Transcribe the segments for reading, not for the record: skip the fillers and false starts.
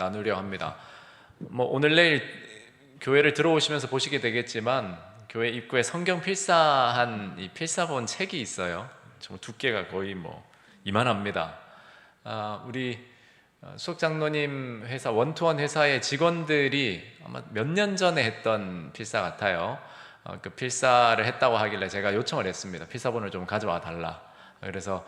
나누려 합니다. 오늘 내일 교회를 들어오시면서 보시게 되겠지만 교회 입구에 성경 필사한 이 필사본 책이 있어요. 정말 두께가 거의 이만합니다. 우리 수석 장로님 회사 원투원 회사의 직원들이 아마 몇 년 전에 했던 필사 같아요. 그 필사를 했다고 하길래 제가 요청을 했습니다. 필사본을 좀 가져와 달라. 그래서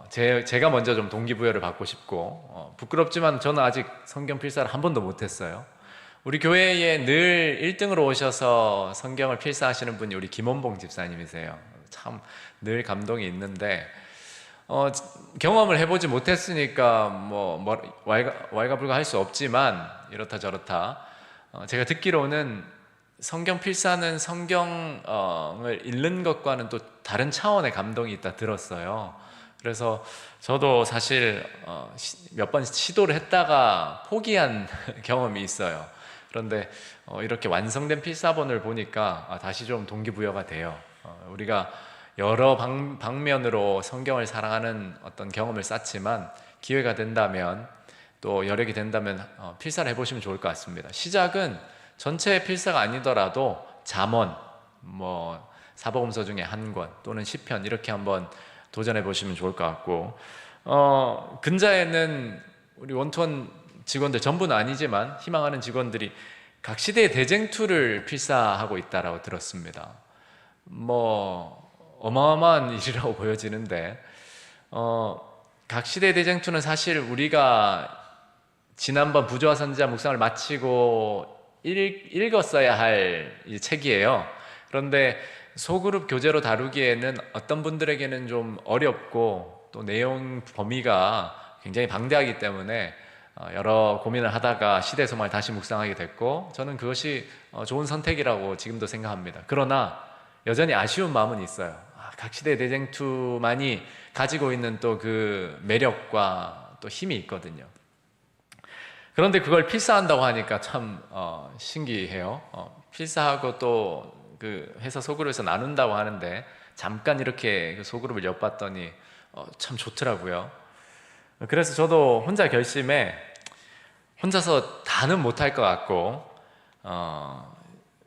제가 먼저 좀 동기부여를 받고 싶고, 부끄럽지만 저는 아직 성경 필사를 한 번도 못했어요. 우리 교회에 늘 1등으로 오셔서 성경을 필사하시는 분이 우리 김원봉 집사님이세요. 참 늘 감동이 있는데 경험을 해보지 못했으니까 왈가불가할 수 없지만 이렇다 저렇다 제가 듣기로는 성경 필사는 성경을 읽는 것과는 또 다른 차원의 감동이 있다 들었어요. 그래서 저도 사실 몇 번 시도를 했다가 포기한 경험이 있어요. 그런데 이렇게 완성된 필사본을 보니까 다시 좀 동기부여가 돼요. 우리가 여러 방면으로 성경을 사랑하는 어떤 경험을 쌓지만 기회가 된다면 또 여력이 된다면 필사를 해보시면 좋을 것 같습니다. 시작은 전체 필사가 아니더라도 잠언, 사복음서 중에 한 권 또는 시편 이렇게 한번 도전해 보시면 좋을 것 같고, 근자에는 우리 원투원 직원들 전부는 아니지만 희망하는 직원들이 각 시대의 대쟁투를 필사하고 있다라고 들었습니다. 어마어마한 일이라고 보여지는데, 각 시대의 대쟁투는 사실 우리가 지난번 부조화 선지자 묵상을 마치고 읽었어야 할 책이에요. 그런데 소그룹 교재로 다루기에는 어떤 분들에게는 좀 어렵고 또 내용 범위가 굉장히 방대하기 때문에 여러 고민을 하다가 시대 소망을 다시 묵상하게 됐고, 저는 그것이 좋은 선택이라고 지금도 생각합니다. 그러나 여전히 아쉬운 마음은 있어요. 각 시대 대쟁투만이 가지고 있는 또 그 매력과 또 힘이 있거든요. 그런데 그걸 필사한다고 하니까 참 신기해요. 필사하고 또 그 회사 소그룹에서 나눈다고 하는데 잠깐 이렇게 그 소그룹을 엿봤더니 참 좋더라고요. 그래서 저도 혼자 결심해 혼자서 다는 못할 것 같고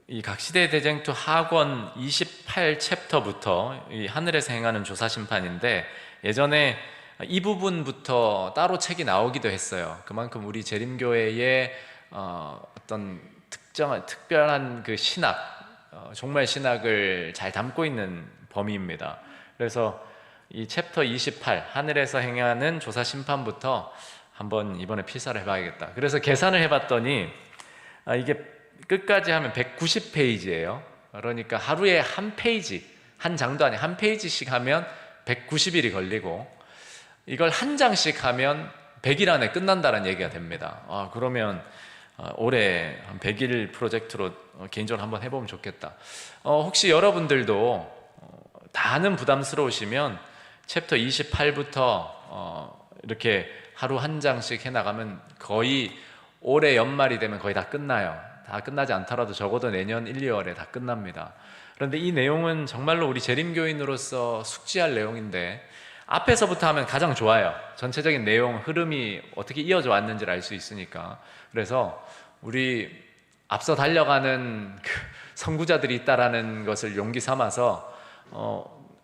이 각 시대 대쟁투 하권 28챕터부터 이 하늘에서 행하는 조사심판인데, 예전에 이 부분부터 따로 책이 나오기도 했어요. 그만큼 우리 재림교회의 어떤 특별한 그 신학, 종말 신학을 잘 담고 있는 범위입니다. 그래서 이 챕터 28 하늘에서 행하는 조사심판부터 한번 이번에 필사를 해봐야겠다. 그래서 계산을 해봤더니 이게 끝까지 하면 190페이지예요. 그러니까 하루에 한 페이지, 한 장도 아니 한 페이지씩 하면 190일이 걸리고, 이걸 한 장씩 하면 100일 안에 끝난다는 얘기가 됩니다. 그러면 올해 한 100일 프로젝트로 개인적으로 한번 해보면 좋겠다. 혹시 여러분들도 다는 부담스러우시면 챕터 28부터 이렇게 하루 한 장씩 해나가면 거의 올해 연말이 되면 거의 다 끝나요. 다 끝나지 않더라도 적어도 내년 1, 2월에 다 끝납니다. 그런데 이 내용은 정말로 우리 재림교인으로서 숙지할 내용인데, 앞에서부터 하면 가장 좋아요. 전체적인 내용, 흐름이 어떻게 이어져 왔는지를 알 수 있으니까. 그래서 우리 앞서 달려가는 그 선구자들이 있다라는 것을 용기 삼아서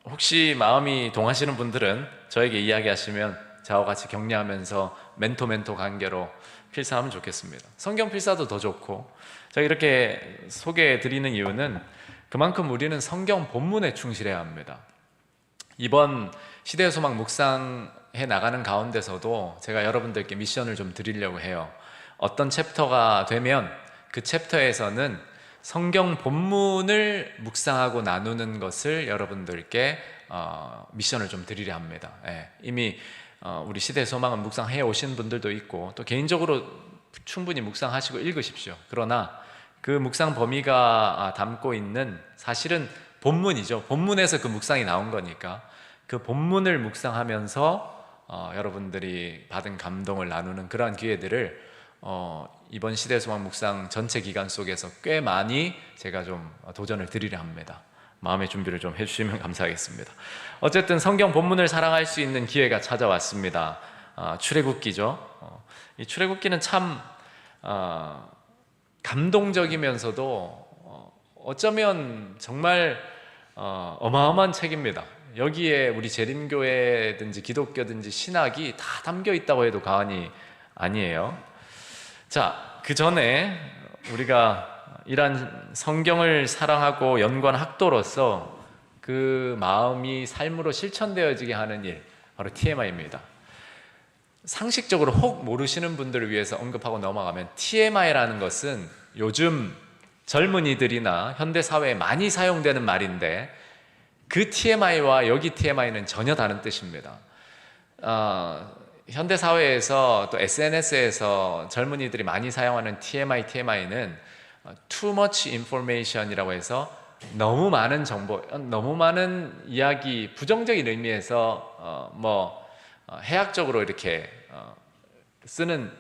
혹시 마음이 동하시는 분들은 저에게 이야기하시면 저와 같이 격려하면서 멘토 관계로 필사하면 좋겠습니다. 성경 필사도 더 좋고, 제가 이렇게 소개해 드리는 이유는 그만큼 우리는 성경 본문에 충실해야 합니다. 이번 시대의 소망 묵상해 나가는 가운데서도 제가 여러분들께 미션을 좀 드리려고 해요. 어떤 챕터가 되면 그 챕터에서는 성경 본문을 묵상하고 나누는 것을 여러분들께 미션을 좀 드리려 합니다. 이미 우리 시대의 소망은 묵상해 오신 분들도 있고 또 개인적으로 충분히 묵상하시고 읽으십시오. 그러나 그 묵상 범위가 담고 있는 사실은 본문이죠. 본문에서 그 묵상이 나온 거니까 그 본문을 묵상하면서 여러분들이 받은 감동을 나누는 그러한 기회들을 이번 시대의 소망 묵상 전체 기간 속에서 꽤 많이 제가 좀 도전을 드리려 합니다. 마음의 준비를 좀 해주시면 감사하겠습니다. 어쨌든 성경 본문을 사랑할 수 있는 기회가 찾아왔습니다. 출애굽기죠. 이 출애굽기는 참 감동적이면서도 어쩌면 정말 어마어마한 책입니다. 여기에 우리 재림교회든지 기독교든지 신학이 다 담겨 있다고 해도 과언이 아니에요. 자, 그 전에 우리가 이러한 성경을 사랑하고 연구한 학도로서 그 마음이 삶으로 실천되어지게 하는 일, 바로 TMI입니다. 상식적으로 혹 모르시는 분들을 위해서 언급하고 넘어가면, TMI라는 것은 요즘 젊은이들이나 현대사회에 많이 사용되는 말인데, 그 TMI와 여기 TMI는 전혀 다른 뜻입니다. 현대사회에서 또 SNS에서 젊은이들이 많이 사용하는 TMI는 Too much information이라고 해서 너무 많은 정보, 너무 많은 이야기, 부정적인 의미에서 해학적으로 이렇게 쓰는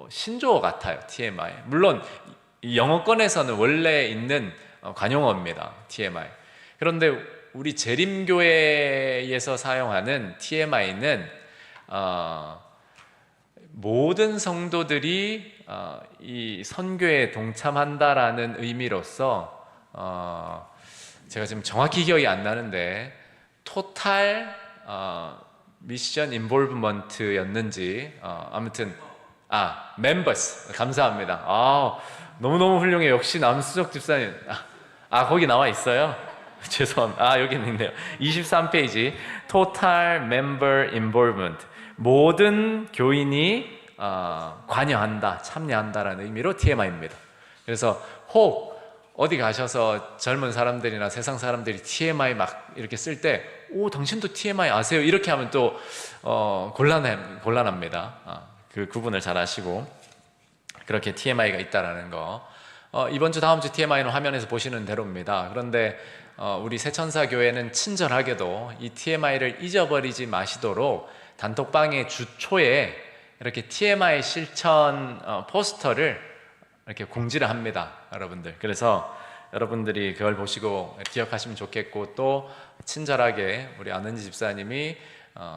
신조어 같아요. TMI. 물론 영어권에서는 원래 있는 관용어입니다. TMI. 그런데 우리 재림교회에서 사용하는 TMI는 모든 성도들이 이 선교에 동참한다라는 의미로서 제가 지금 정확히 기억이 안 나는데 토탈 미션 인볼브먼트였는지 아무튼 멤버스, 감사합니다. 너무너무 훌륭해. 역시 남수석 집사님. 거기 나와 있어요? 죄송합니다. 여기는 있네요. 23페이지 Total Member Involvement, 모든 교인이 관여한다, 참여한다라는 의미로 TMI입니다. 그래서 혹 어디 가셔서 젊은 사람들이나 세상 사람들이 TMI 막 이렇게 쓸 때 당신도 TMI 아세요? 이렇게 하면 또 곤란합니다. 그 구분을 잘 하시고, 그렇게 TMI가 있다라는 거. 이번 주 다음 주 TMI는 화면에서 보시는 대로입니다. 그런데 우리 새천사 교회는 친절하게도 이 TMI를 잊어버리지 마시도록 단톡방의 주초에 이렇게 TMI 실천 포스터를 이렇게 공지를 합니다, 여러분들. 그래서 여러분들이 그걸 보시고 기억하시면 좋겠고, 또 친절하게 우리 안은지 집사님이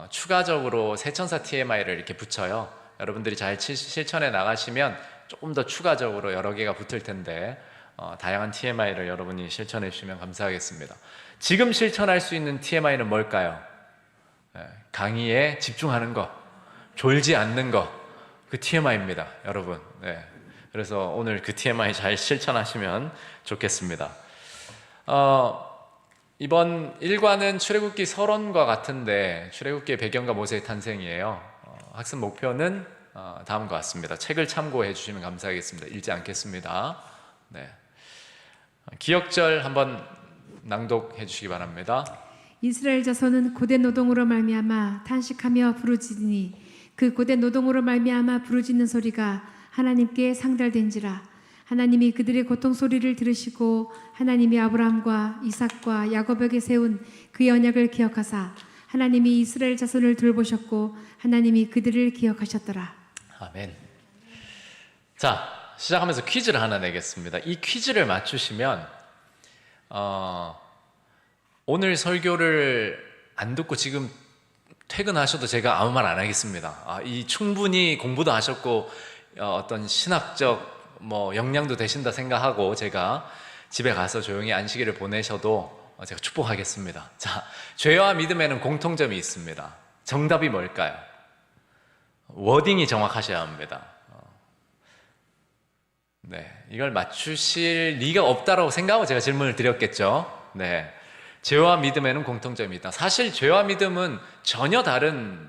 추가적으로 새천사 TMI를 이렇게 붙여요. 여러분들이 잘 실천해 나가시면 조금 더 추가적으로 여러 개가 붙을 텐데 다양한 TMI를 여러분이 실천해 주시면 감사하겠습니다. 지금 실천할 수 있는 TMI는 뭘까요? 강의에 집중하는 거, 졸지 않는 거, 그 TMI입니다, 여러분. 그래서 오늘 그 TMI 잘 실천하시면 좋겠습니다. 이번 일과는 출애굽기 서론과 같은데 출애굽기의 배경과 모세의 탄생이에요. 학습 목표는 다음과 같습니다. 책을 참고해 주시면 감사하겠습니다. 읽지 않겠습니다. 기억절 한번 낭독해 주시기 바랍니다. 이스라엘 자손은 고된 노동으로 말미암아 탄식하며 부르짖으니 그 고된 노동으로 말미암아 부르짖는 소리가 하나님께 상달된지라. 하나님이 그들의 고통 소리를 들으시고 하나님이 아브라함과 이삭과 야곱에게 세운 그 언약을 기억하사 하나님이 이스라엘 자손을 돌보셨고 하나님이 그들을 기억하셨더라. 아멘. 자, 시작하면서 퀴즈를 하나 내겠습니다. 이 퀴즈를 맞추시면 오늘 설교를 안 듣고 지금 퇴근하셔도 제가 아무 말 안 하겠습니다. 이 충분히 공부도 하셨고 어떤 신학적 역량도 되신다 생각하고 제가 집에 가서 조용히 안식일을 보내셔도 제가 축복하겠습니다. 자, 죄와 믿음에는 공통점이 있습니다. 정답이 뭘까요? 워딩이 정확하셔야 합니다. 이걸 맞추실 리가 없다라고 생각하고 제가 질문을 드렸겠죠. 죄와 믿음에는 공통점이 있다. 사실 죄와 믿음은 전혀 다른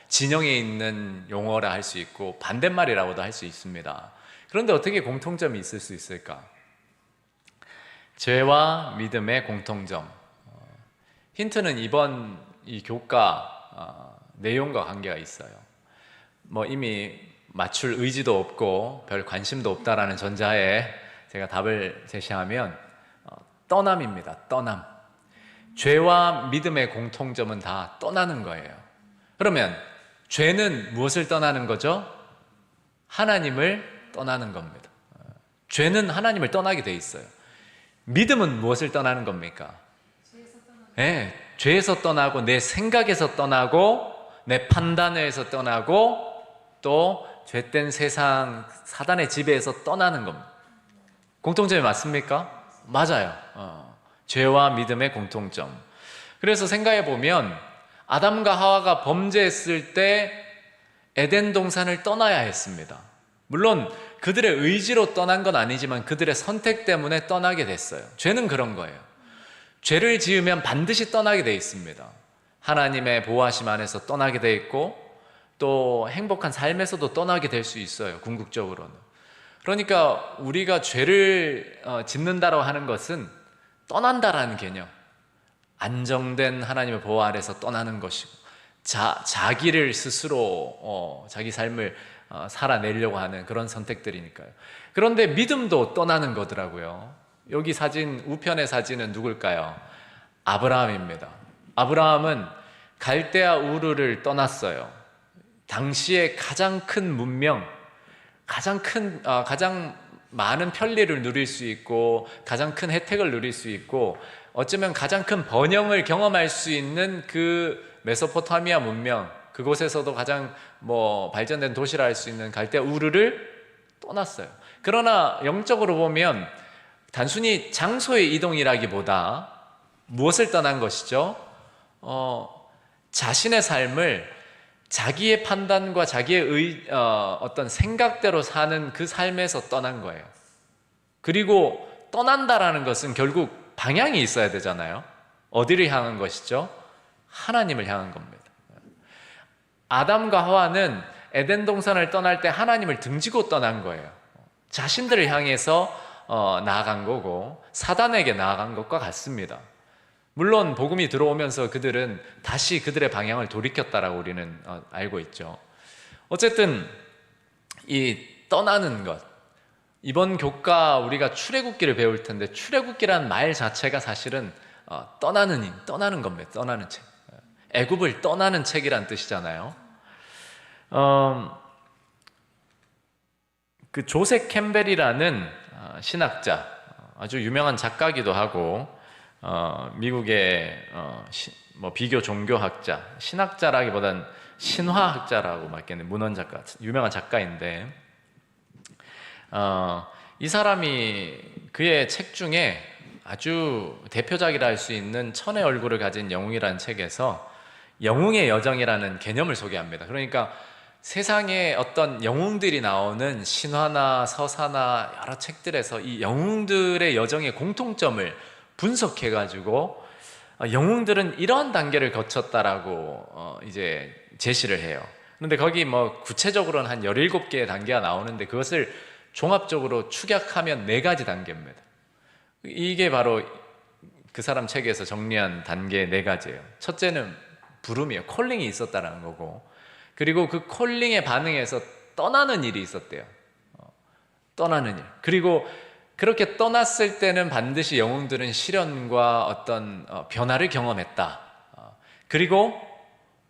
진영에 있는 용어라 할 수 있고 반대말이라고도 할 수 있습니다. 그런데 어떻게 공통점이 있을 수 있을까? 죄와 믿음의 공통점. 힌트는 이번 이 교과 내용과 관계가 있어요. 이미 맞출 의지도 없고 별 관심도 없다라는 전자에 제가 답을 제시하면 떠남입니다. 떠남. 죄와 믿음의 공통점은 다 떠나는 거예요. 그러면 죄는 무엇을 떠나는 거죠? 하나님을 떠나는 겁니다. 죄는 하나님을 떠나게 돼 있어요. 믿음은 무엇을 떠나는 겁니까? 죄에서 떠나고 내 생각에서 떠나고 내 판단에서 떠나고 또 죄된 세상 사단의 지배에서 떠나는 겁니다. 공통점이 맞습니까? 맞아요. 죄와 믿음의 공통점. 그래서 생각해 보면 아담과 하와가 범죄했을 때 에덴 동산을 떠나야 했습니다. 물론 그들의 의지로 떠난 건 아니지만 그들의 선택 때문에 떠나게 됐어요. 죄는 그런 거예요. 죄를 지으면 반드시 떠나게 돼 있습니다. 하나님의 보호하심 안에서 떠나게 돼 있고 또 행복한 삶에서도 떠나게 될 수 있어요. 궁극적으로는. 그러니까 우리가 죄를 짓는다고 하는 것은 떠난다라는 개념, 안정된 하나님의 보호 아래서 떠나는 것이고 자기를 스스로 자기 삶을 살아내려고 하는 그런 선택들이니까요. 그런데 믿음도 떠나는 거더라고요. 여기 사진, 우편의 사진은 누굴까요? 아브라함입니다. 아브라함은 갈대아 우르를 떠났어요. 당시에 가장 큰 문명, 가장 많은 편리를 누릴 수 있고 가장 큰 혜택을 누릴 수 있고 어쩌면 가장 큰 번영을 경험할 수 있는 그 메소포타미아 문명, 그곳에서도 가장 발전된 도시라 할 수 있는 갈대아 우르를 떠났어요. 그러나 영적으로 보면 단순히 장소의 이동이라기보다 무엇을 떠난 것이죠? 자신의 삶을 자기의 판단과 자기의 어떤 생각대로 사는 그 삶에서 떠난 거예요. 그리고 떠난다라는 것은 결국 방향이 있어야 되잖아요. 어디를 향한 것이죠? 하나님을 향한 겁니다. 아담과 하와는 에덴 동산을 떠날 때 하나님을 등지고 떠난 거예요. 자신들을 향해서 나아간 거고 사단에게 나아간 것과 같습니다. 물론 복음이 들어오면서 그들은 다시 그들의 방향을 돌이켰다라고 우리는 알고 있죠. 어쨌든 이 떠나는 것, 이번 교과 우리가 출애굽기를 배울 텐데 출애굽기라는 말 자체가 사실은 떠나는 겁니다. 떠나는 책. 애굽을 떠나는 책이란 뜻이잖아요. 그 조셉 캠벨이라는 신학자, 아주 유명한 작가기도 하고 미국의 비교 종교학자, 신학자라기보단 신화학자라고 맞겠네. 문헌 작가, 유명한 작가인데 이 사람이 그의 책 중에 아주 대표작이라 할 수 있는 천의 얼굴을 가진 영웅이라는 책에서 영웅의 여정이라는 개념을 소개합니다. 그러니까 세상에 어떤 영웅들이 나오는 신화나 서사나 여러 책들에서 이 영웅들의 여정의 공통점을 분석해가지고 영웅들은 이러한 단계를 거쳤다라고 이제 제시를 해요. 그런데 거기 구체적으로는 한 17개의 단계가 나오는데 그것을 종합적으로 축약하면 4가지 단계입니다. 이게 바로 그 사람 책에서 정리한 단계 4가지예요. 첫째는 부름이에요. 콜링이 있었다라는 거고, 그리고 그 콜링에 반응해서 떠나는 일이 있었대요. 떠나는 일. 그리고 그렇게 떠났을 때는 반드시 영웅들은 시련과 어떤 변화를 경험했다. 그리고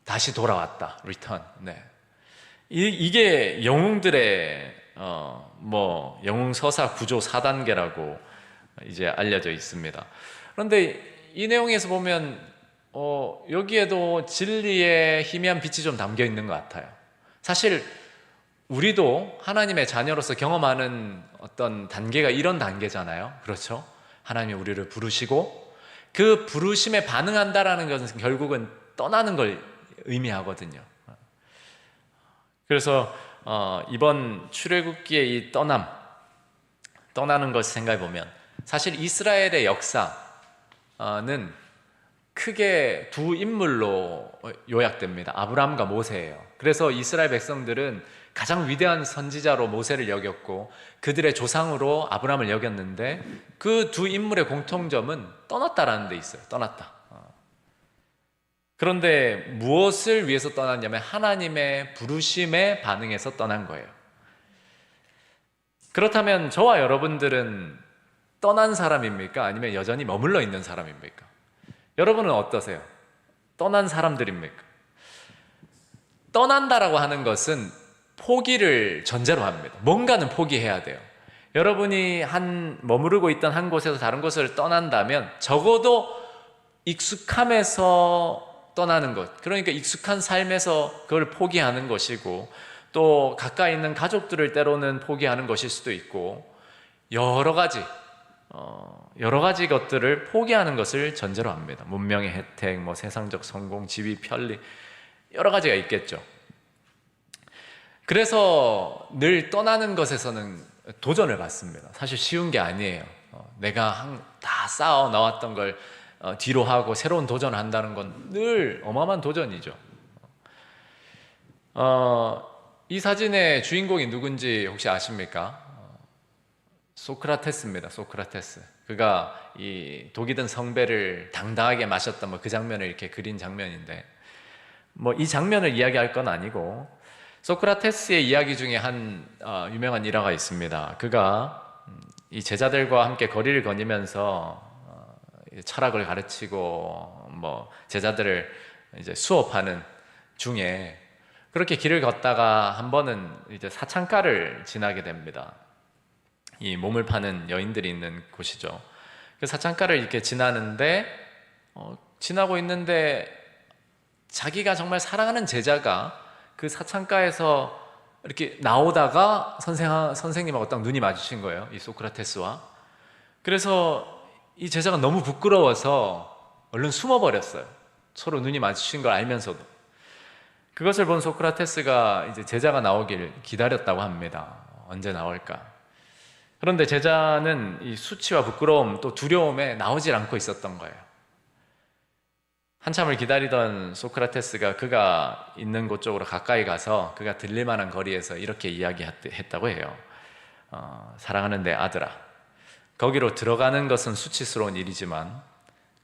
다시 돌아왔다. 리턴. 네. 이게 영웅들의 영웅 서사 구조 4단계라고 이제 알려져 있습니다. 그런데 이 내용에서 보면 여기에도 진리의 희미한 빛이 좀 담겨 있는 것 같아요. 사실 우리도 하나님의 자녀로서 경험하는 어떤 단계가 이런 단계잖아요. 그렇죠? 하나님이 우리를 부르시고 그 부르심에 반응한다라는 것은 결국은 떠나는 걸 의미하거든요. 그래서 이번 출애굽기의 이 떠나는 것을 생각해 보면 사실 이스라엘의 역사는 크게 두 인물로 요약됩니다. 아브라함과 모세예요. 그래서 이스라엘 백성들은 가장 위대한 선지자로 모세를 여겼고 그들의 조상으로 아브라함을 여겼는데 그 두 인물의 공통점은 떠났다라는 데 있어요. 떠났다. 그런데 무엇을 위해서 떠났냐면 하나님의 부르심에 반응해서 떠난 거예요. 그렇다면 저와 여러분들은 떠난 사람입니까? 아니면 여전히 머물러 있는 사람입니까? 여러분은 어떠세요? 떠난 사람들입니까? 떠난다라고 하는 것은 포기를 전제로 합니다. 뭔가는 포기해야 돼요. 여러분이 머무르고 있던 한 곳에서 다른 곳을 떠난다면 적어도 익숙함에서 떠나는 것, 그러니까 익숙한 삶에서 그걸 포기하는 것이고, 또 가까이 있는 가족들을 때로는 포기하는 것일 수도 있고, 여러 가지 것들을 포기하는 것을 전제로 합니다. 문명의 혜택, 뭐 세상적 성공, 지위, 편리, 여러 가지가 있겠죠. 그래서 늘 떠나는 것에서는 도전을 받습니다. 사실 쉬운 게 아니에요. 내가 다 쌓아 나왔던 걸 뒤로 하고 새로운 도전을 한다는 건 늘 어마어마한 도전이죠. 이 사진의 주인공이 누군지 혹시 아십니까? 소크라테스입니다. 소크라테스. 그가 이 독이 든 성배를 당당하게 마셨던 그 장면을 이렇게 그린 장면인데, 이 장면을 이야기할 건 아니고, 소크라테스의 이야기 중에 한 유명한 일화가 있습니다. 그가 이 제자들과 함께 거리를 거니면서 철학을 가르치고 제자들을 이제 수업하는 중에 그렇게 길을 걷다가 한 번은 이제 사창가를 지나게 됩니다. 이 몸을 파는 여인들이 있는 곳이죠. 그 사창가를 이렇게 지나는데 지나고 있는데 자기가 정말 사랑하는 제자가 그 사창가에서 이렇게 나오다가 선생님하고 딱 눈이 마주친 거예요. 이 소크라테스와. 그래서 이 제자가 너무 부끄러워서 얼른 숨어버렸어요. 서로 눈이 마주친 걸 알면서도. 그것을 본 소크라테스가 이제 제자가 나오길 기다렸다고 합니다. 언제 나올까? 그런데 제자는 이 수치와 부끄러움 또 두려움에 나오질 않고 있었던 거예요. 한참을 기다리던 소크라테스가 그가 있는 곳 쪽으로 가까이 가서 그가 들릴 만한 거리에서 이렇게 이야기했다고 해요. 사랑하는 내 아들아, 거기로 들어가는 것은 수치스러운 일이지만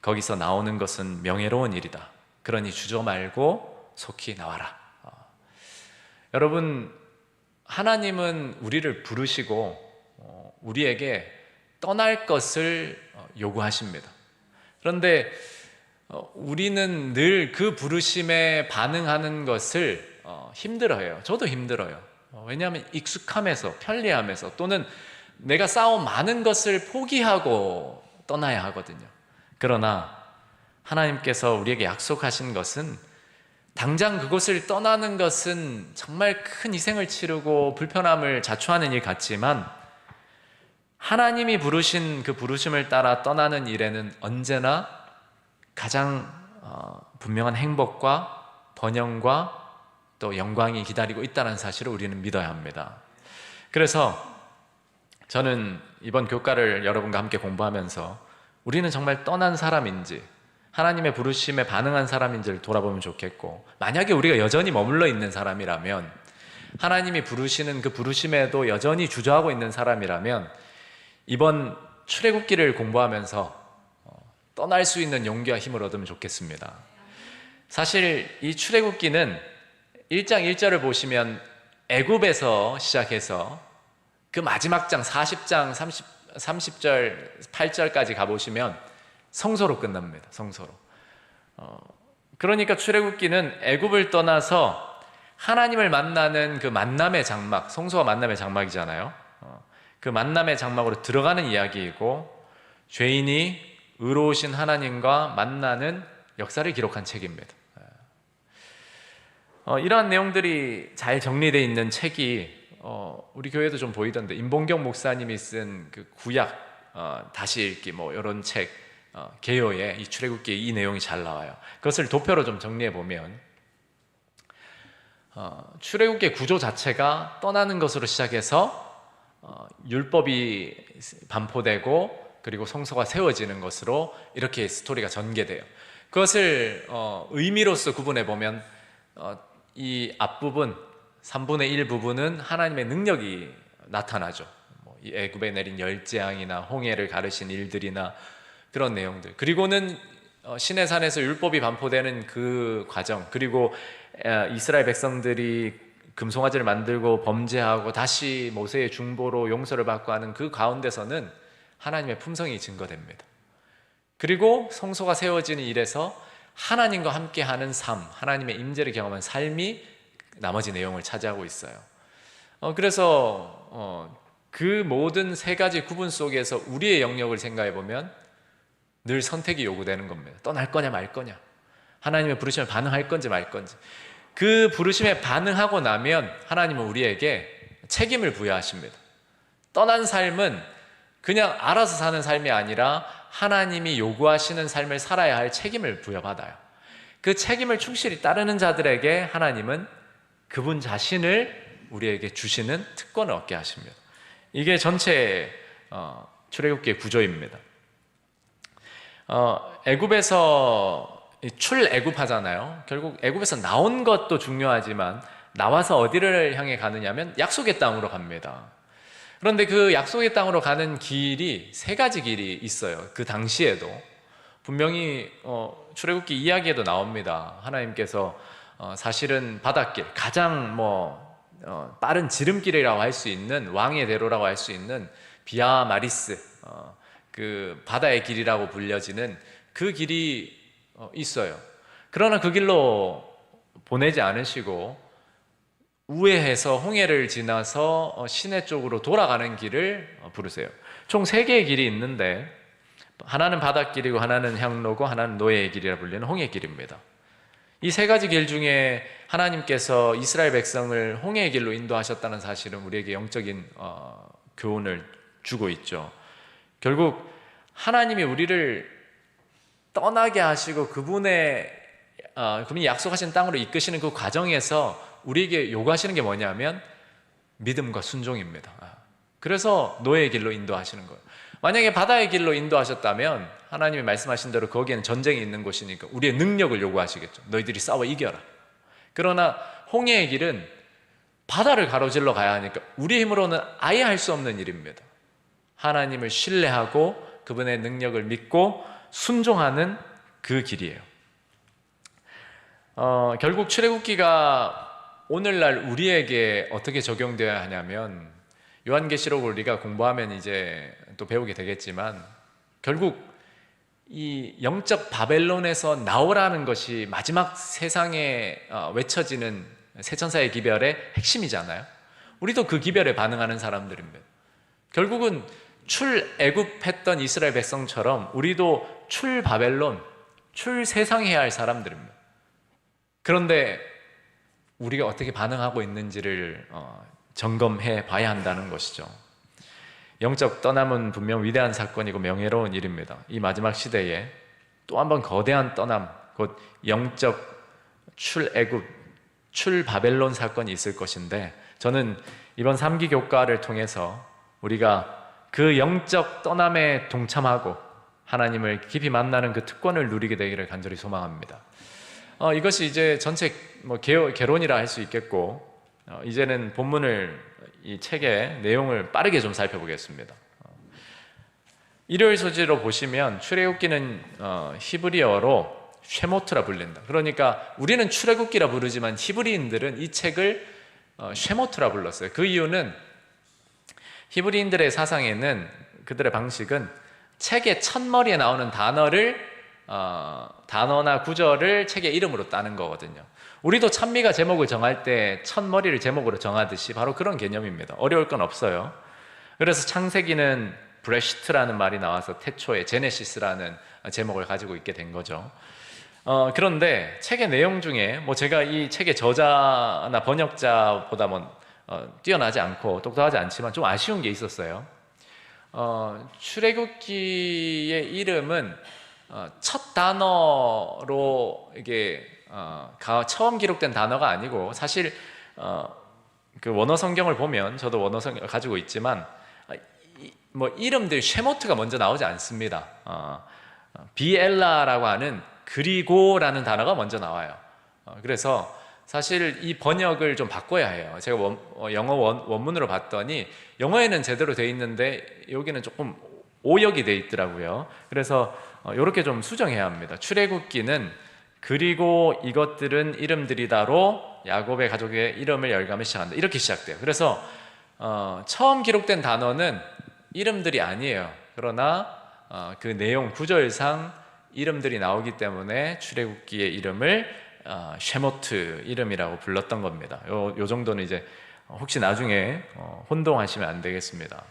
거기서 나오는 것은 명예로운 일이다. 그러니 주저 말고 속히 나와라. 여러분, 하나님은 우리를 부르시고 우리에게 떠날 것을 요구하십니다. 그런데 우리는 늘 그 부르심에 반응하는 것을 힘들어해요. 저도 힘들어요. 왜냐하면 익숙함에서, 편리함에서, 또는 내가 쌓아온 많은 것을 포기하고 떠나야 하거든요. 그러나 하나님께서 우리에게 약속하신 것은 당장 그곳을 떠나는 것은 정말 큰 희생을 치르고 불편함을 자초하는 일 같지만, 하나님이 부르신 그 부르심을 따라 떠나는 일에는 언제나 가장 분명한 행복과 번영과 또 영광이 기다리고 있다는 사실을 우리는 믿어야 합니다. 그래서 저는 이번 교과를 여러분과 함께 공부하면서 우리는 정말 떠난 사람인지, 하나님의 부르심에 반응한 사람인지를 돌아보면 좋겠고, 만약에 우리가 여전히 머물러 있는 사람이라면, 하나님이 부르시는 그 부르심에도 여전히 주저하고 있는 사람이라면 이번 출애굽기를 공부하면서 떠날 수 있는 용기와 힘을 얻으면 좋겠습니다. 사실 이 출애굽기는 1장 1절을 보시면 애굽에서 시작해서 그 마지막 장 40장 30절 8절까지 가보시면 성소로 끝납니다. 성소로. 그러니까 출애굽기는 애굽을 떠나서 하나님을 만나는 그 만남의 장막, 성소가 만남의 장막이잖아요. 그 만남의 장막으로 들어가는 이야기이고, 죄인이 의로우신 하나님과 만나는 역사를 기록한 책입니다. 이러한 내용들이 잘 정리되어 있는 책이 우리 교회도 좀 보이던데, 임봉경 목사님이 쓴 그 구약 다시 읽기 이런 책 개요에 이 출애굽기에 이 내용이 잘 나와요. 그것을 도표로 좀 정리해 보면 출애굽기의 구조 자체가 떠나는 것으로 시작해서 율법이 반포되고 그리고 성소가 세워지는 것으로 이렇게 스토리가 전개돼요. 그것을 의미로서 구분해 보면 이 앞부분 3분의 1 부분은 하나님의 능력이 나타나죠. 이 애굽에 내린 열재앙이나 홍해를 가르신 일들이나 그런 내용들, 그리고는 시내산에서 율법이 반포되는 그 과정, 그리고 이스라엘 백성들이 금송아지를 만들고 범죄하고 다시 모세의 중보로 용서를 받고 하는 그 가운데서는 하나님의 품성이 증거됩니다. 그리고 성소가 세워지는 일에서 하나님과 함께하는 삶, 하나님의 임재를 경험한 삶이 나머지 내용을 차지하고 있어요. 그래서 그 모든 세 가지 구분 속에서 우리의 영역을 생각해 보면 늘 선택이 요구되는 겁니다. 떠날 거냐 말 거냐. 하나님의 부르심에 반응할 건지 말 건지. 그 부르심에 반응하고 나면 하나님은 우리에게 책임을 부여하십니다. 떠난 삶은 그냥 알아서 사는 삶이 아니라 하나님이 요구하시는 삶을 살아야 할 책임을 부여받아요. 그 책임을 충실히 따르는 자들에게 하나님은 그분 자신을 우리에게 주시는 특권을 얻게 하십니다. 이게 전체 출애굽기의 구조입니다. 애굽에서 출애굽하잖아요. 결국 애굽에서 나온 것도 중요하지만 나와서 어디를 향해 가느냐면 약속의 땅으로 갑니다. 그런데 그 약속의 땅으로 가는 길이 세 가지 길이 있어요. 그 당시에도 분명히 출애굽기 이야기에도 나옵니다. 하나님께서 사실은 바닷길, 가장 빠른 지름길이라고 할 수 있는, 왕의 대로라고 할 수 있는 비아 마리스, 그 바다의 길이라고 불려지는 그 길이 있어요. 그러나 그 길로 보내지 않으시고 우회해서 홍해를 지나서 시내 쪽으로 돌아가는 길을 부르세요. 총 3개의 길이 있는데 하나는 바닷길이고 하나는 향로고 하나는 노예의 길이라 불리는 홍해 길입니다. 이 3가지 길 중에 하나님께서 이스라엘 백성을 홍해의 길로 인도하셨다는 사실은 우리에게 영적인 교훈을 주고 있죠. 결국 하나님이 우리를 떠나게 하시고 그분이 약속하신 땅으로 이끄시는 그 과정에서 우리에게 요구하시는 게 뭐냐면 믿음과 순종입니다. 그래서 노예의 길로 인도하시는 거예요. 만약에 바다의 길로 인도하셨다면 하나님이 말씀하신 대로 거기에는 전쟁이 있는 곳이니까 우리의 능력을 요구하시겠죠. 너희들이 싸워 이겨라. 그러나 홍해의 길은 바다를 가로질러 가야 하니까 우리 힘으로는 아예 할 수 없는 일입니다. 하나님을 신뢰하고 그분의 능력을 믿고 순종하는 그 길이에요. 결국 출애굽기가 오늘날 우리에게 어떻게 적용되어야 하냐면 요한계시록을 우리가 공부하면 이제 또 배우게 되겠지만 결국 이 영적 바벨론에서 나오라는 것이 마지막 세상에 외쳐지는 세천사의 기별의 핵심이잖아요. 우리도 그 기별에 반응하는 사람들입니다. 결국은 출애굽했던 이스라엘 백성처럼 우리도 출바벨론, 출세상해야 할 사람들입니다. 그런데 우리가 어떻게 반응하고 있는지를 점검해 봐야 한다는 것이죠. 영적 떠남은 분명 위대한 사건이고 명예로운 일입니다. 이 마지막 시대에 또 한 번 거대한 떠남, 곧 영적 출애굽, 출바벨론 사건이 있을 것인데 저는 이번 3기 교과를 통해서 우리가 그 영적 떠남에 동참하고 하나님을 깊이 만나는 그 특권을 누리게 되기를 간절히 소망합니다. 이것이 이제 전체 개론이라 할 수 있겠고 이제는 본문을 이 책의 내용을 빠르게 좀 살펴보겠습니다. 일요일 소지로 보시면 출애굽기는 히브리어로 쉐모트라 불린다. 그러니까 우리는 출애굽기라 부르지만 히브리인들은 이 책을 쉐모트라 불렀어요. 그 이유는 히브리인들의 사상에는 그들의 방식은 책의 첫머리에 나오는 단어나 구절을 책의 이름으로 따는 거거든요. 우리도 찬미가 제목을 정할 때 첫머리를 제목으로 정하듯이 바로 그런 개념입니다. 어려울 건 없어요. 그래서 창세기는 브레시트라는 말이 나와서 태초에 제네시스라는 제목을 가지고 있게 된 거죠. 그런데 책의 내용 중에 제가 이 책의 저자나 번역자보다 뛰어나지 않고 똑똑하지 않지만 좀 아쉬운 게 있었어요. 출애굽기의 이름은 첫 단어로 이게 처음 기록된 단어가 아니고 사실 그 원어 성경을 보면 저도 원어 성경을 가지고 있지만 이름들 쉐모트가 먼저 나오지 않습니다. 비엘라라고 하는 그리고라는 단어가 먼저 나와요. 그래서 사실 이 번역을 좀 바꿔야 해요. 제가 영어 원문으로 봤더니 영어에는 제대로 돼 있는데 여기는 조금 오역이 돼 있더라고요. 그래서 이렇게 좀 수정해야 합니다. 출애굽기는 그리고 이것들은 이름들이다로 야곱의 가족의 이름을 열감을 시작한다. 이렇게 시작돼요. 그래서 처음 기록된 단어는 이름들이 아니에요. 그러나 그 내용 구절상 이름들이 나오기 때문에 출애굽기의 이름을 쉐모트 이름이라고 불렀던 겁니다. 요 정도는 이제 혹시 나중에 혼동하시면 안 되겠습니다.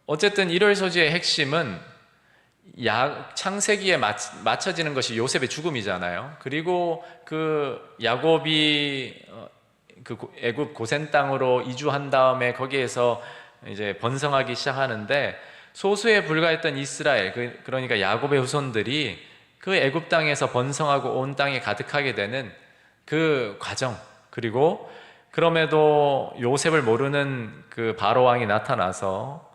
어쨌든 일월 소지의 핵심은 창세기에 맞춰지는 것이 요셉의 죽음이잖아요. 그리고 그 야곱이 그 애굽 고센 땅으로 이주한 다음에 거기에서 이제 번성하기 시작하는데, 소수에 불과했던 이스라엘, 그러니까 야곱의 후손들이 그 애굽 땅에서 번성하고 온 땅에 가득하게 되는 그 과정, 그리고 그럼에도 요셉을 모르는 그 바로 왕이 나타나서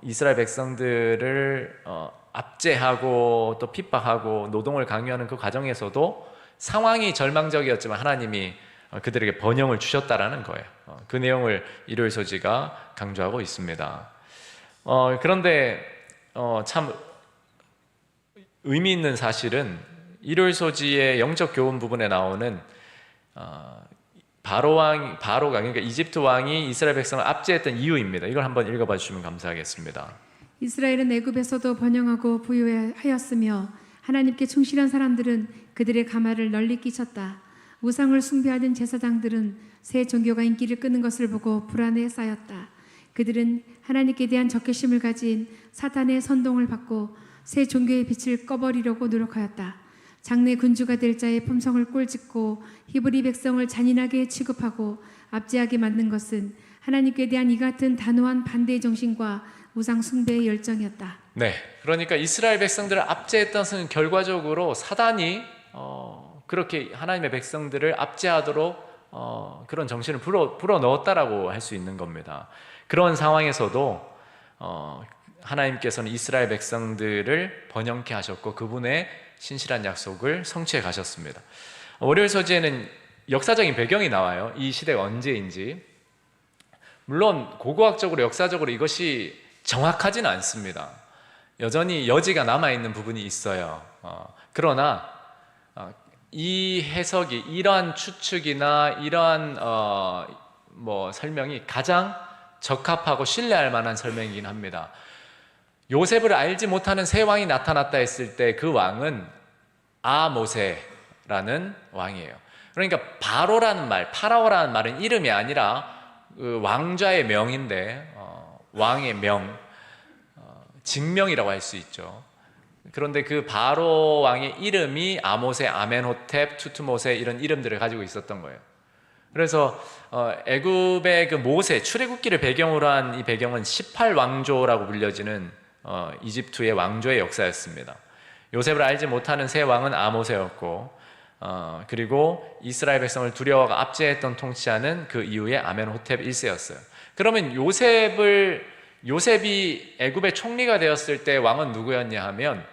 이스라엘 백성들을 압제하고 또 핍박하고 노동을 강요하는 그 과정에서도 상황이 절망적이었지만 하나님이 그들에게 번영을 주셨다라는 거예요. 그 내용을 일요일서지가 강조하고 있습니다. 그런데 참 의미 있는 사실은 일요일서지의 영적 교훈 부분에 나오는 바로가, 그러니까 이집트 왕이 이스라엘 백성을 압제했던 이유입니다. 이걸 한번 읽어봐 주시면 감사하겠습니다. 이스라엘은 애굽에서도 번영하고 부유하였으며 하나님께 충실한 사람들은 그들의 가마를 널리 끼쳤다. 우상을 숭배하던 제사장들은 새 종교가 인기를 끄는 것을 보고 불안에 쌓였다. 그들은 하나님께 대한 적개심을 가진 사탄의 선동을 받고 새 종교의 빛을 꺼버리려고 노력하였다. 장래 군주가 될 자의 품성을 꼴짓고 히브리 백성을 잔인하게 취급하고 압제하게 만든 것은 하나님께 대한 이 같은 단호한 반대의 정신과 우상 숭배의 열정이었다. 네, 그러니까 이스라엘 백성들을 압제했던 것은 결과적으로 사단이 그렇게 하나님의 백성들을 압제하도록 그런 정신을 불어 넣었다라고 할 수 있는 겁니다. 그런 상황에서도 하나님께서는 이스라엘 백성들을 번영케 하셨고 그분의 신실한 약속을 성취해 가셨습니다. 월요일 서지에는 역사적인 배경이 나와요. 이 시대가 언제인지. 물론 고고학적으로 역사적으로 이것이 정확하지는 않습니다. 여전히 여지가 남아있는 부분이 있어요. 그러나 이 해석이, 이러한 추측이나 이러한 설명이 가장 적합하고 신뢰할 만한 설명이긴 합니다. 요셉을 알지 못하는 새 왕이 나타났다 했을 때 그 왕은 아모세라는 왕이에요. 그러니까 바로라는 말, 파라오라는 말은 이름이 아니라 그 왕좌의 명인데 왕의 명, 직명이라고 할 수 있죠. 그런데 그 바로 왕의 이름이 아모세, 아멘호텝, 투투모세 이런 이름들을 가지고 있었던 거예요. 그래서 애굽의 그 모세, 출애굽기를 배경으로 한 이 배경은 18왕조라고 불려지는 이집트의 왕조의 역사였습니다. 요셉을 알지 못하는 새 왕은 아모세였고, 그리고 이스라엘 백성을 두려워하고 압제했던 통치하는 그 이후에 아멘호텝 1세였어요. 그러면 요셉이 애굽의 총리가 되었을 때 왕은 누구였냐 하면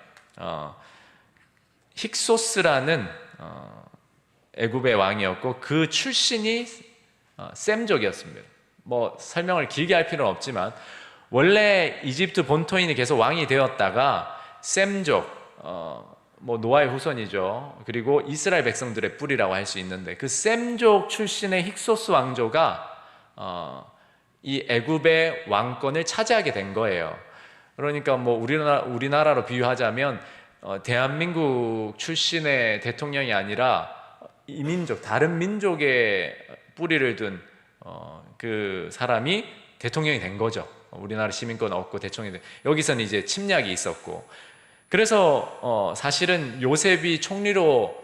힉소스라는 애굽의 왕이었고 그 출신이 셈족이었습니다. 설명을 길게 할 필요는 없지만 원래 이집트 본토인이 계속 왕이 되었다가 셈족, 노아의 후손이죠. 그리고 이스라엘 백성들의 뿌리라고 할 수 있는데 그 셈족 출신의 힉소스 왕조가 이 애굽의 왕권을 차지하게 된 거예요. 그러니까 우리나라로 비유하자면 대한민국 출신의 대통령이 아니라 이민족, 다른 민족의 뿌리를 둔 그 사람이 대통령이 된 거죠. 우리나라 시민권 얻고 대통령이 된. 여기서는 이제 침략이 있었고, 그래서 사실은 요셉이 총리로